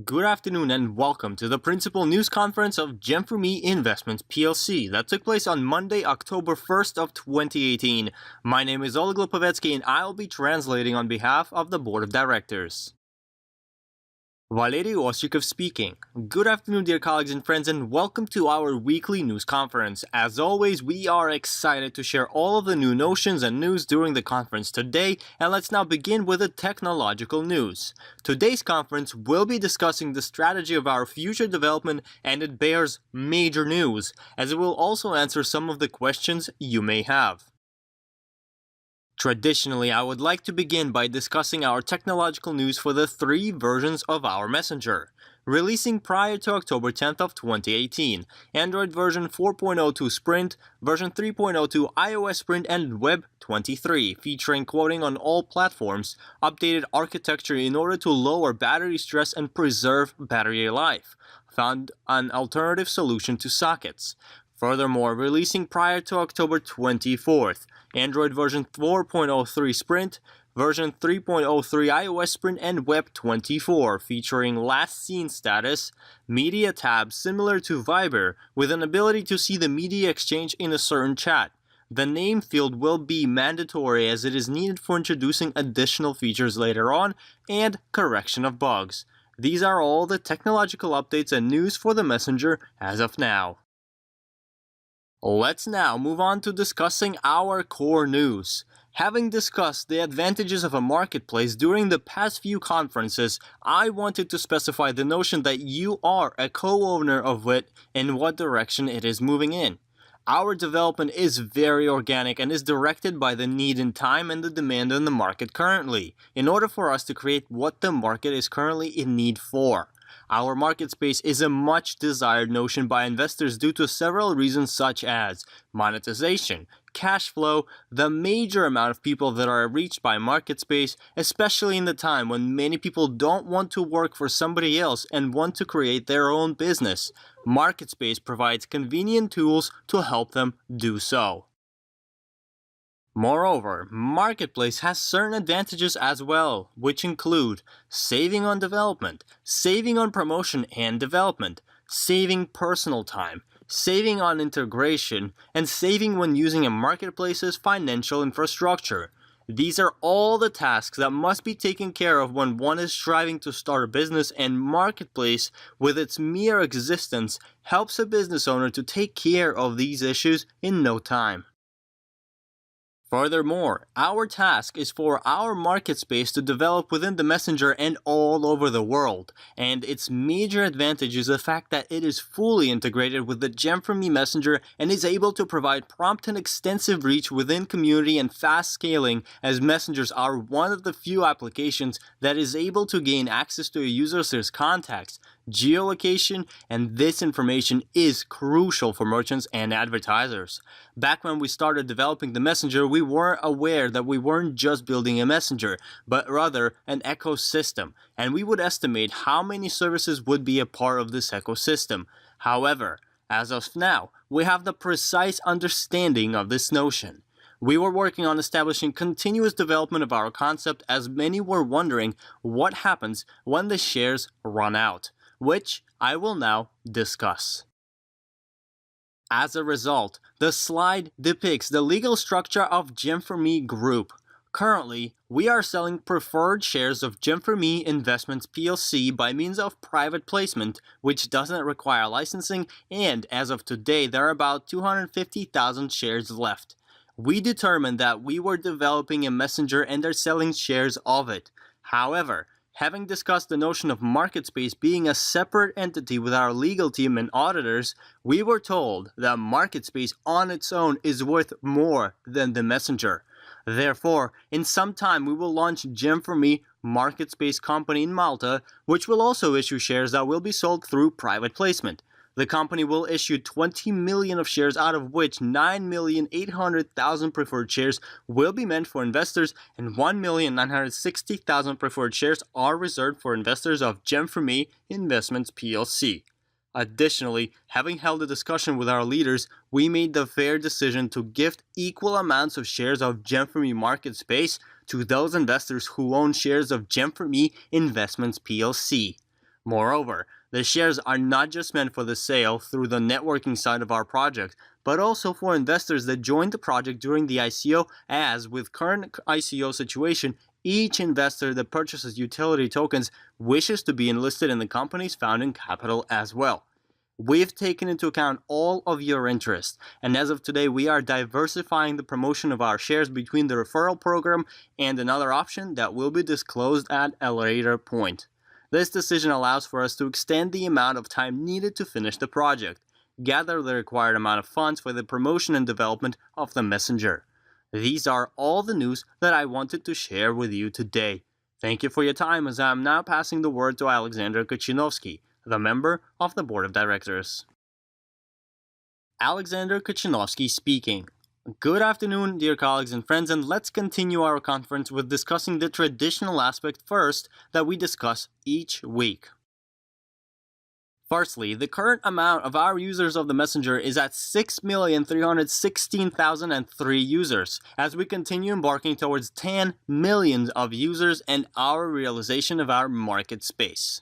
Good afternoon and welcome to the principal news conference of GEM4ME Investments PLC that took place on Monday, October 1st of 2018. My name is Oleg Lopovetsky and I will be translating on behalf of the Board of Directors. Valery Ostrikov speaking. Good afternoon, dear colleagues and friends, and welcome to our weekly news conference. As always, we are excited to share all of the new notions and news during the conference today, and let's now begin with the technological news. Today's conference will be discussing the strategy of our future development, and it bears major news, as it will also answer some of the questions you may have. Traditionally, I would like to begin by discussing our technological news for the three versions of our messenger. Releasing prior to October 10th of 2018, Android version 4.02 Sprint, version 3.02 iOS Sprint, and Web 23, featuring quoting on all platforms, updated architecture in order to lower battery stress and preserve battery life, found an alternative solution to sockets. Furthermore, releasing prior to October 24th, Android version 4.03 Sprint, version 3.03 iOS Sprint, and Web 24, featuring last seen status, media tab similar to Viber, with an ability to see the media exchange in a certain chat. The name field will be mandatory as it is needed for introducing additional features later on, and correction of bugs. These are all the technological updates and news for the Messenger as of now. Let's now move on to discussing our core news. Having discussed the advantages of a marketplace during the past few conferences, I wanted to specify the notion that you are a co-owner of it and what direction it is moving in. Our development is very organic and is directed by the need in time and the demand in the market currently, in order for us to create what the market is currently in need for. Our market space is a much desired notion by investors due to several reasons such as monetization, cash flow, the major amount of people that are reached by market space, especially in the time when many people don't want to work for somebody else and want to create their own business. Market space provides convenient tools to help them do so. Moreover, Marketplace has certain advantages as well, which include saving on development, saving on promotion and development, saving personal time, saving on integration, and saving when using a marketplace's financial infrastructure. These are all the tasks that must be taken care of when one is striving to start a business, and Marketplace, with its mere existence, helps a business owner to take care of these issues in no time. Furthermore, our task is for our market space to develop within the Messenger and all over the world, and its major advantage is the fact that it is fully integrated with the GEM4ME Messenger and is able to provide prompt and extensive reach within community and fast scaling, as messengers are one of the few applications that is able to gain access to a user's contacts, geolocation, and this information is crucial for merchants and advertisers. Back when we started developing the Messenger, we weren't aware that we weren't just building a messenger, but rather an ecosystem, and we would estimate how many services would be a part of this ecosystem. However, as of now, we have the precise understanding of this notion. We were working on establishing continuous development of our concept, as many were wondering what happens when the shares run out, which I will now discuss. As a result, the slide depicts the legal structure of GEM4ME Group. Currently, we are selling preferred shares of GEM4ME Investments PLC by means of private placement, which doesn't require licensing, and as of today, there are about 250,000 shares left. We determined that we were developing a messenger and are selling shares of it. However, having discussed the notion of market space being a separate entity with our legal team and auditors, we were told that market space on its own is worth more than the messenger. Therefore, in some time we will launch GEM4ME Market Space Company in Malta, which will also issue shares that will be sold through private placement. The company will issue 20 million of shares, out of which 9,800,000 preferred shares will be meant for investors and 1,960,000 preferred shares are reserved for investors of GEM4ME Investments PLC. Additionally, having held a discussion with our leaders, we made the fair decision to gift equal amounts of shares of GEM4ME Market Space to those investors who own shares of GEM4ME Investments PLC. Moreover, the shares are not just meant for the sale through the networking side of our project, but also for investors that joined the project during the ICO, as with current ICO situation, each investor that purchases utility tokens wishes to be enlisted in the company's founding capital as well. We've taken into account all of your interests, and as of today, we are diversifying the promotion of our shares between the referral program and another option that will be disclosed at a later point. This decision allows for us to extend the amount of time needed to finish the project, gather the required amount of funds for the promotion and development of the messenger. These are all the news that I wanted to share with you today. Thank you for your time, as I am now passing the word to Alexander Kuchinovsky, the member of the board of directors. Alexander Kuchinovsky speaking. Good afternoon, dear colleagues and friends, and let's continue our conference with discussing the traditional aspect first that we discuss each week. Firstly, the current amount of our users of the messenger is at 6,316,003 users, as we continue embarking towards 10 million of users and our realization of our market space.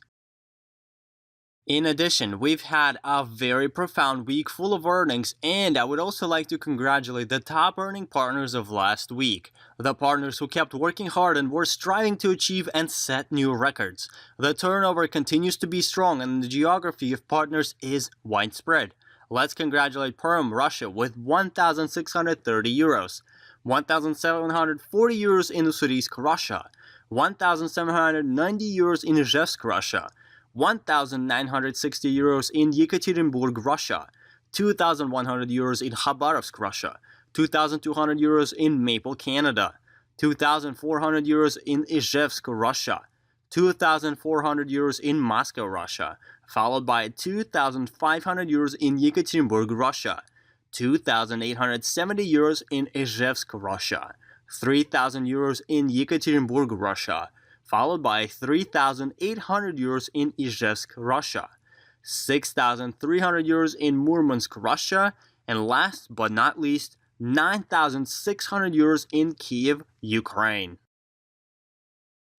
In addition, we've had a very profound week full of earnings, and I would also like to congratulate the top earning partners of last week. The partners who kept working hard and were striving to achieve and set new records. The turnover continues to be strong and the geography of partners is widespread. Let's congratulate Perm Russia with 1,630 euros, 1,740 euros in Ussurisk Russia, 1,790 euros in Ijevsk Russia, 1,960 euros in Yekaterinburg, Russia, 2,100 euros in Khabarovsk, Russia, 2,200 euros in Maple, Canada, 2,400 euros in Ijevsk, Russia, 2,400 euros in Moscow, Russia, followed by 2,500 euros in Yekaterinburg, Russia, 2,870 euros in Ijevsk, Russia, 3,000 euros in Yekaterinburg, Russia, followed by 3,800 euros in Ijevsk, Russia, 6,300 euros in Murmansk, Russia, and last but not least, 9,600 euros in Kiev, Ukraine.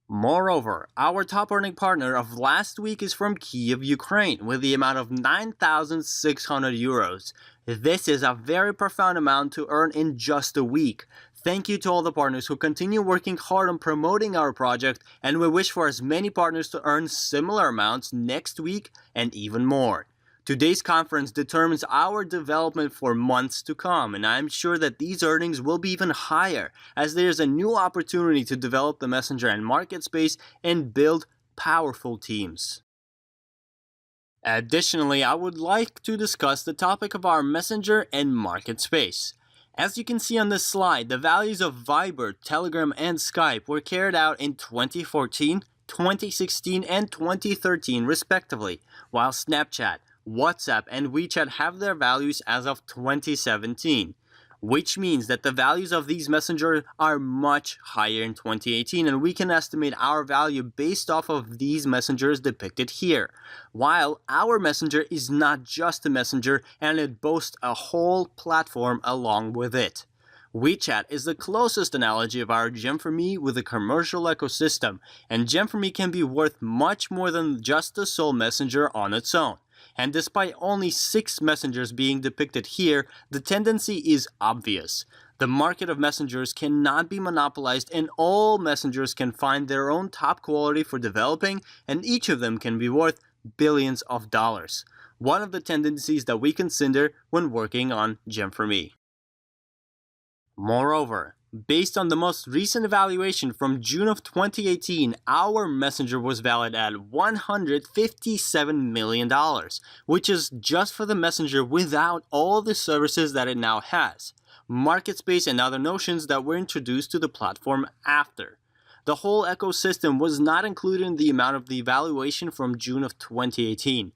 Moreover, our top earning partner of last week is from Kiev, Ukraine, with the amount of 9,600 euros. This is a very profound amount to earn in just a week. Thank you to all the partners who continue working hard on promoting our project, and we wish for as many partners to earn similar amounts next week and even more. Today's conference determines our development for months to come, and I'm sure that these earnings will be even higher, as there's a new opportunity to develop the messenger and market space and build powerful teams. Additionally, I would like to discuss the topic of our messenger and market space. As you can see on this slide, the values of Viber, Telegram, and Skype were carried out in 2014, 2016, and 2013 respectively, while Snapchat, WhatsApp, and WeChat have their values as of 2017, which means that the values of these messengers are much higher in 2018, and we can estimate our value based off of these messengers depicted here, while our messenger is not just a messenger and it boasts a whole platform along with it. WeChat is the closest analogy of our GEM4ME with a commercial ecosystem, and GEM4ME can be worth much more than just the sole messenger on its own. And despite only 6 messengers being depicted here, the tendency is obvious. The market of messengers cannot be monopolized, and all messengers can find their own top quality for developing, and each of them can be worth billions of dollars. One of the tendencies that we consider when working on GEM4ME. Moreover, based on the most recent evaluation from June of 2018, our messenger was valued at $157 million, which is just for the messenger without all the services that it now has, market space, and other notions that were introduced to the platform after. The whole ecosystem was not included in the amount of the evaluation from June of 2018.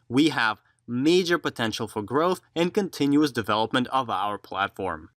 We have major potential for growth and continuous development of our platform.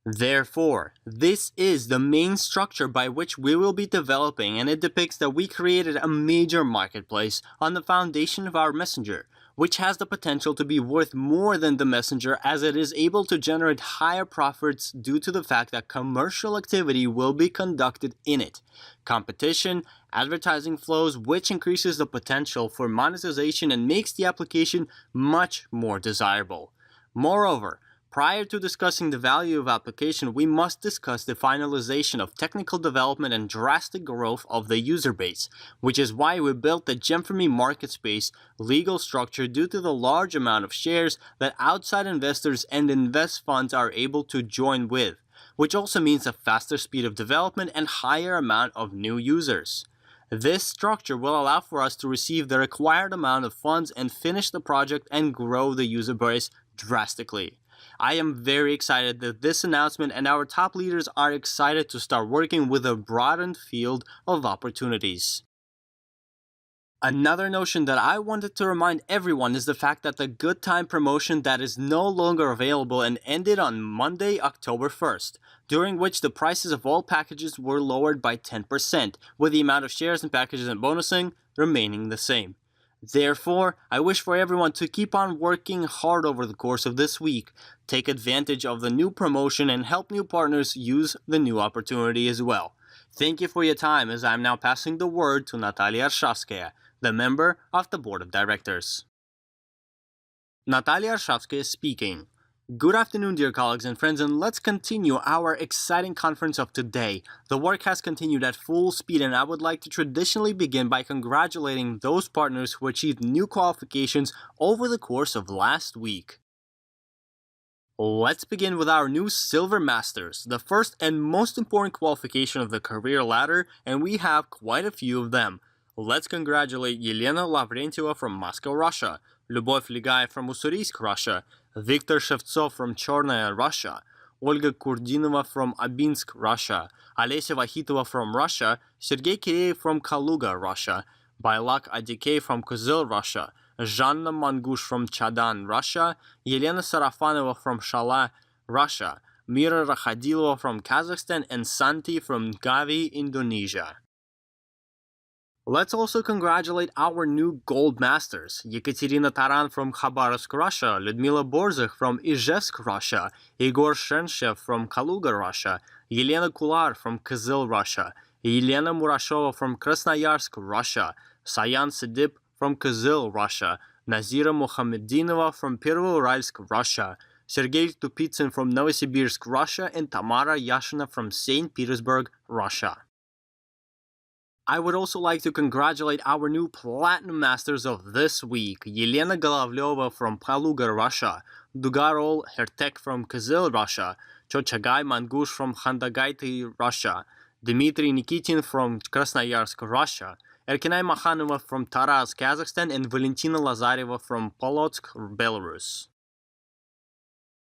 Therefore, this is the main structure by which we will be developing, and it depicts that we created a major marketplace on the foundation of our messenger, which has the potential to be worth more than the messenger as it is able to generate higher profits due to the fact that commercial activity will be conducted in it. Competition, advertising flows, which increases the potential for monetization and makes the application much more desirable. Moreover, prior to discussing the value of application, we must discuss the finalization of technical development and drastic growth of the user base, which is why we built the GEM4ME market space legal structure due to the large amount of shares that outside investors and invest funds are able to join with, which also means a faster speed of development and higher amount of new users. This structure will allow for us to receive the required amount of funds and finish the project and grow the user base drastically. I am very excited that this announcement and our top leaders are excited to start working with a broadened field of opportunities. Another notion that I wanted to remind everyone is the fact that the Good Time promotion that is no longer available and ended on Monday, October 1st, during which the prices of all packages were lowered by 10%, with the amount of shares and packages and bonusing remaining the same. Therefore, I wish for everyone to keep on working hard over the course of this week, take advantage of the new promotion, and help new partners use the new opportunity as well. Thank you for your time as I'm now passing the word to Natalia Arshavskaya, the member of the Board of Directors. Natalia Arshavskaya speaking. Good afternoon, dear colleagues and friends, and let's continue our exciting conference of today. The work has continued at full speed, and I would like to traditionally begin by congratulating those partners who achieved new qualifications over the course of last week. Let's begin with our new Silver Masters, the first and most important qualification of the career ladder, and we have quite a few of them. Let's congratulate Yelena Lavrentieva from Moscow, Russia, Lyubov Ligay from Ussurisk, Russia, Viktor Shevtsov from Chornaya, Russia, Olga Kurdinova from Abinsk, Russia, Alessia Vahitova from Russia, Sergei Kireev from Kaluga, Russia, Bailak Adikey from Kozyl, Russia, Zhanna Mangush from Chadan, Russia, Yelena Sarafanova from Shala, Russia, Mira Rakhadilova from Kazakhstan, and Santi from Gavi, Indonesia. Let's also congratulate our new Gold Masters, Yekaterina Taran from Khabarovsk, Russia, Lyudmila Borzakh from Izhevsk, Russia, Igor Shenshev from Kaluga, Russia, Yelena Kular from Kozyl, Russia, Yelena Murashova from Krasnoyarsk, Russia, Sayan Sidip from Kozyl, Russia, Nazira Mohamedinova from Pervouralsk, Russia, Sergei Tupitsyn from Novosibirsk, Russia, and Tamara Yashina from St. Petersburg, Russia. I would also like to congratulate our new Platinum Masters of this week, Yelena Golovlyova from Kaluga, Russia, Dugarol Hertek from Kozyl, Russia, Chochagai Mangush from Khandagaity, Russia, Dmitry Nikitin from Krasnoyarsk, Russia, Erkinai Makhanova from Taraz, Kazakhstan, and Valentina Lazareva from Polotsk, Belarus.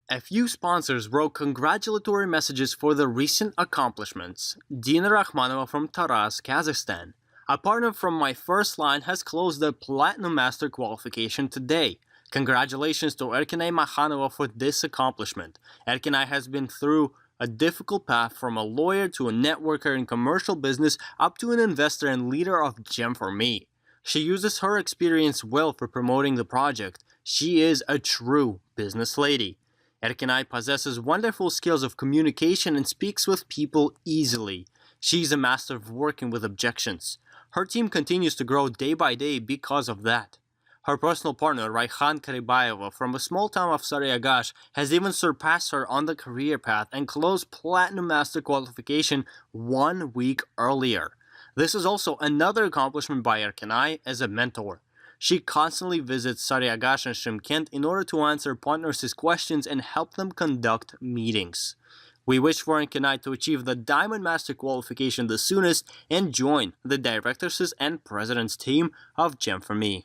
A few sponsors wrote congratulatory messages for the recent accomplishments. Dina Rakhmanova from Taraz, Kazakhstan. A partner from my first line has closed the Platinum Master qualification today. Congratulations to Erkinai Makhanova for this accomplishment. Erkinai has been through a difficult path from a lawyer to a networker in commercial business up to an investor and leader of GEM4ME. She uses her experience well for promoting the project. She is a true business lady. Erkinai possesses wonderful skills of communication and speaks with people easily. She's a master of working with objections. Her team continues to grow day by day because of that. Her personal partner, Raihan Karibayeva, from a small town of Saryagash, has even surpassed her on the career path and closed Platinum Master qualification 1 week earlier. This is also another accomplishment by Erkinai as a mentor. She constantly visits Saryagash and Shymkent in order to answer partners' questions and help them conduct meetings. We wish for Erkinai to achieve the Diamond Master qualification the soonest and join the directors' and president's team of GEM4ME.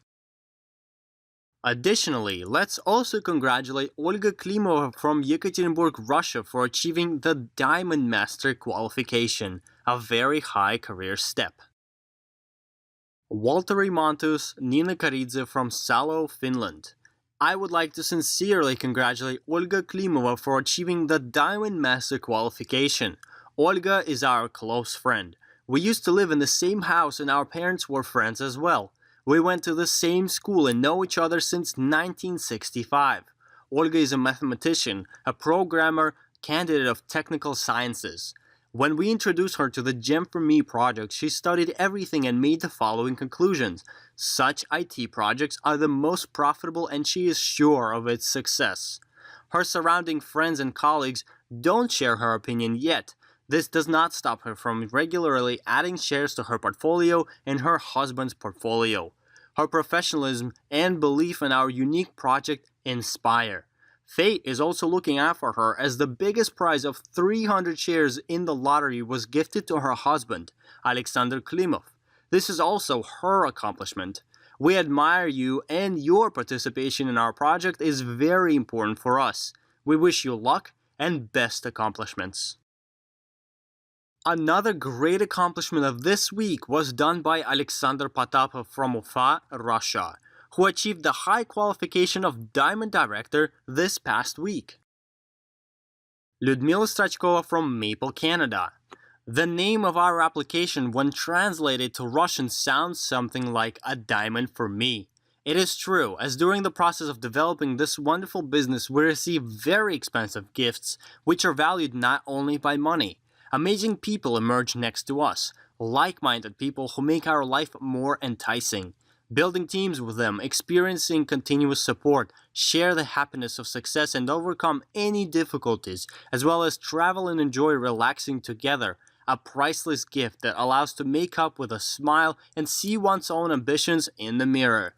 Additionally, let's also congratulate Olga Klimova from Yekaterinburg, Russia for achieving the Diamond Master qualification, a very high career step. Walteri Montus, Nina Karidze from Salo, Finland. I would like to sincerely congratulate Olga Klimova for achieving the Diamond Master qualification. Olga is our close friend. We used to live in the same house and our parents were friends as well. We went to the same school and know each other since 1965. Olga is a mathematician, a programmer, candidate of technical sciences. When we introduced her to the GEM4ME project, she studied everything and made the following conclusions. Such IT projects are the most profitable and she is sure of its success. Her surrounding friends and colleagues don't share her opinion yet. This does not stop her from regularly adding shares to her portfolio and her husband's portfolio. Her professionalism and belief in our unique project inspire. Fate is also looking out for her as the biggest prize of 300 shares in the lottery was gifted to her husband, Alexander Klimov. This is also her accomplishment. We admire you and your participation in our project is very important for us. We wish you luck and best accomplishments. Another great accomplishment of this week was done by Alexander Potapov from Ufa, Russia, who achieved the high qualification of Diamond Director this past week. Lyudmila Strachkova from Maple, Canada. The name of our application when translated to Russian sounds something like a diamond for me. It is true, as during the process of developing this wonderful business we receive very expensive gifts, which are valued not only by money. Amazing people emerge next to us, like-minded people who make our life more enticing. Building teams with them, experiencing continuous support, share the happiness of success and overcome any difficulties, as well as travel and enjoy relaxing together. A priceless gift that allows to make up with a smile and see one's own ambitions in the mirror.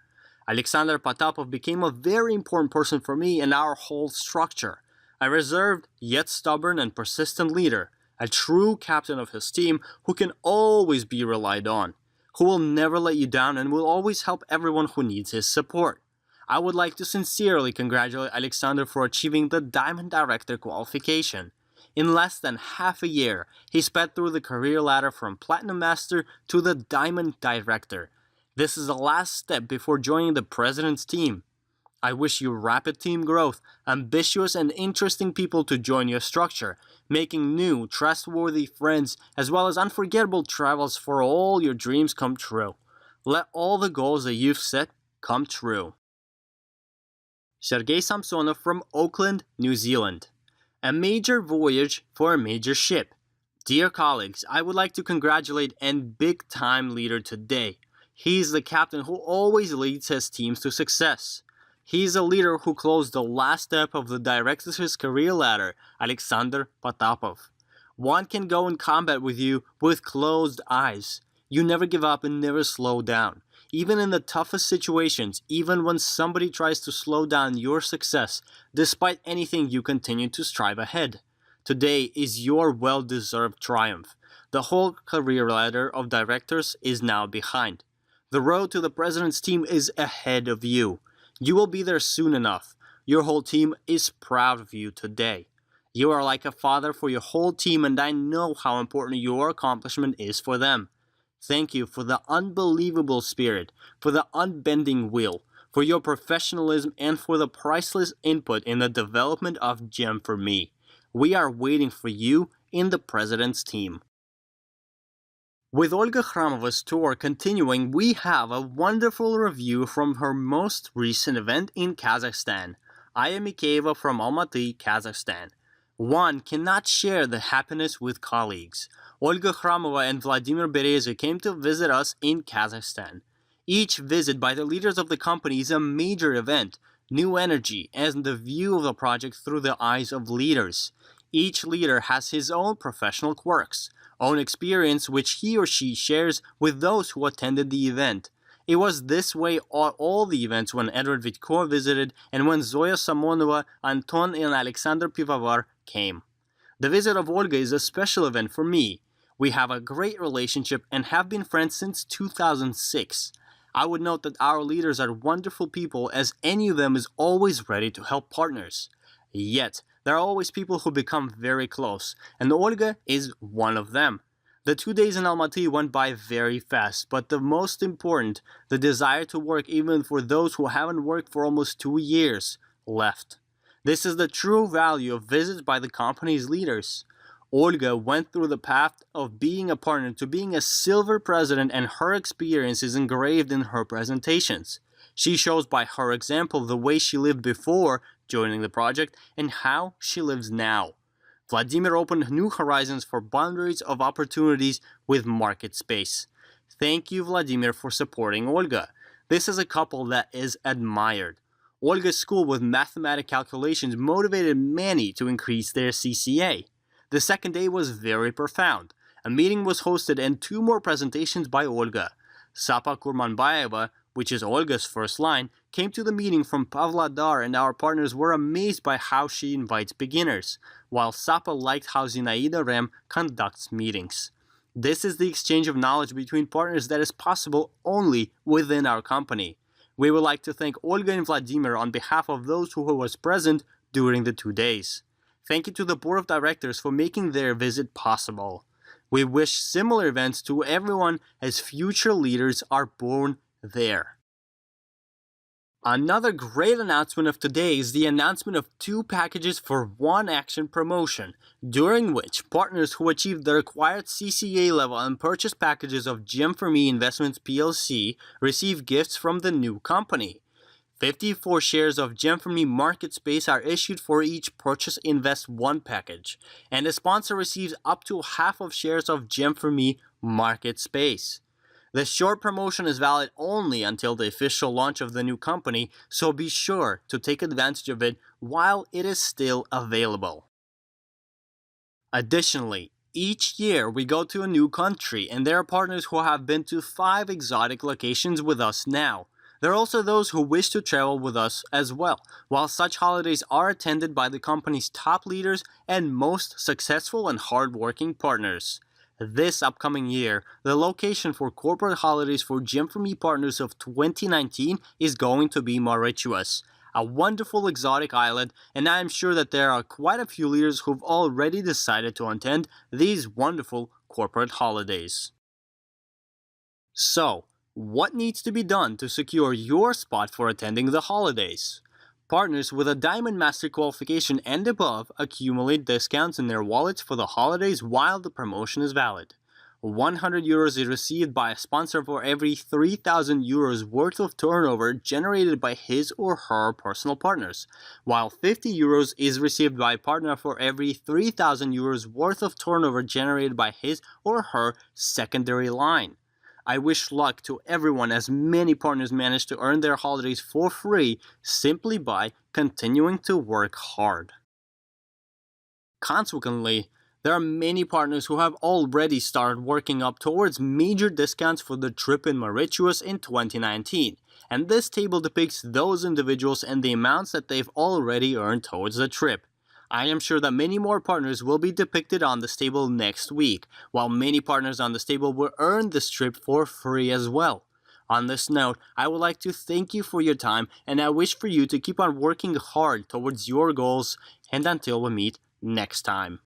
Alexander Potapov became a very important person for me and our whole structure. A reserved, yet stubborn and persistent leader. A true captain of his team who can always be relied on, who will never let you down and will always help everyone who needs his support. I would like to sincerely congratulate Alexander for achieving the Diamond Director qualification. In less than half a year, he sped through the career ladder from Platinum Master to the Diamond Director. This is the last step before joining the President's team. I wish you rapid team growth, ambitious and interesting people to join your structure, making new, trustworthy friends, as well as unforgettable travels for all your dreams come true. Let all the goals that you've set come true. Sergei Samsonov from Auckland, New Zealand. A major voyage for a major ship. Dear colleagues, I would like to congratulate and big-time leader today. He's the captain who always leads his teams to success. He's a leader who closed the last step of the director's career ladder, Alexander Potapov. One can go in combat with you with closed eyes. You never give up and never slow down. Even in the toughest situations, even when somebody tries to slow down your success, despite anything you continue to strive ahead. Today is your well-deserved triumph. The whole career ladder of directors is now behind. The road to the President's team is ahead of you. You will be there soon enough. Your whole team is proud of you today. You are like a father for your whole team and I know how important your accomplishment is for them. Thank you for the unbelievable spirit, for the unbending will, for your professionalism and for the priceless input in the development of GEM4ME. We are waiting for you in the President's team. With Olga Khramova's tour continuing, we have a wonderful review from her most recent event in Kazakhstan. Aya Mikheeva from Almaty, Kazakhstan. One cannot share the happiness with colleagues. Olga Khramova and Vladimir Bereza came to visit us in Kazakhstan. Each visit by the leaders of the company is a major event, new energy, and the view of the project through the eyes of leaders. Each leader has his own professional quirks, own experience which he or she shares with those who attended the event. It was this way at all the events when Edward Vitko visited and when Zoya Samonova, Anton and Alexander Pivovar came. The visit of Olga is a special event for me. We have a great relationship and have been friends since 2006. I would note that our leaders are wonderful people as any of them is always ready to help partners. Yet, there are always people who become very close, and Olga is one of them. The 2 days in Almaty went by very fast, but the most important, the desire to work even for those who haven't worked for almost 2 years, left. This is the true value of visits by the company's leaders. Olga went through the path of being a partner to being a silver president, and her experience is engraved in her presentations. She shows by her example the way she lived before joining the project and how she lives now. Vladimir opened new horizons for boundaries of opportunities with market space. Thank you, Vladimir, for supporting Olga. This is a couple that is admired. Olga's school with mathematic calculations motivated many to increase their CCA. The second day was very profound. A meeting was hosted and 2 more presentations by Olga. Sapa Kurmanbayeva, which is Olga's first line, came to the meeting from Pavlodar, and our partners were amazed by how she invites beginners, while Sapa liked how Zinaida Rem conducts meetings. This is the exchange of knowledge between partners that is possible only within our company. We would like to thank Olga and Vladimir on behalf of those who was present during the 2 days. Thank you to the Board of Directors for making their visit possible. We wish similar events to everyone as future leaders are born there. Another great announcement of today is the announcement of 2 packages for 1 action promotion, during which partners who achieved the required CCA level and purchase packages of GEM4ME Investments PLC receive gifts from the new company. 54 shares of GEM4ME Market Space are issued for each Purchase Invest 1 package, and the sponsor receives up to half of shares of GEM4ME Market Space. The short promotion is valid only until the official launch of the new company, so be sure to take advantage of it while it is still available. Additionally, each year we go to a new country, and there are partners who have been to 5 exotic locations with us now. There are also those who wish to travel with us as well, while such holidays are attended by the company's top leaders and most successful and hardworking partners. This upcoming year, the location for corporate holidays for GEM4ME partners of 2019 is going to be Mauritius, a wonderful exotic island, and I am sure that there are quite a few leaders who've already decided to attend these wonderful corporate holidays. So, what needs to be done to secure your spot for attending the holidays? Partners with a Diamond Master qualification and above accumulate discounts in their wallets for the holidays while the promotion is valid. 100 euros is received by a sponsor for every 3,000 euros worth of turnover generated by his or her personal partners, while 50 euros is received by a partner for every 3,000 euros worth of turnover generated by his or her secondary line. I wish luck to everyone, as many partners manage to earn their holidays for free simply by continuing to work hard. Consequently, there are many partners who have already started working up towards major discounts for the trip in Mauritius in 2019, and this table depicts those individuals and the amounts that they've already earned towards the trip. I am sure that many more partners will be depicted on this table next week, while many partners on this table will earn this trip for free as well. On this note, I would like to thank you for your time, and I wish for you to keep on working hard towards your goals, and until we meet next time.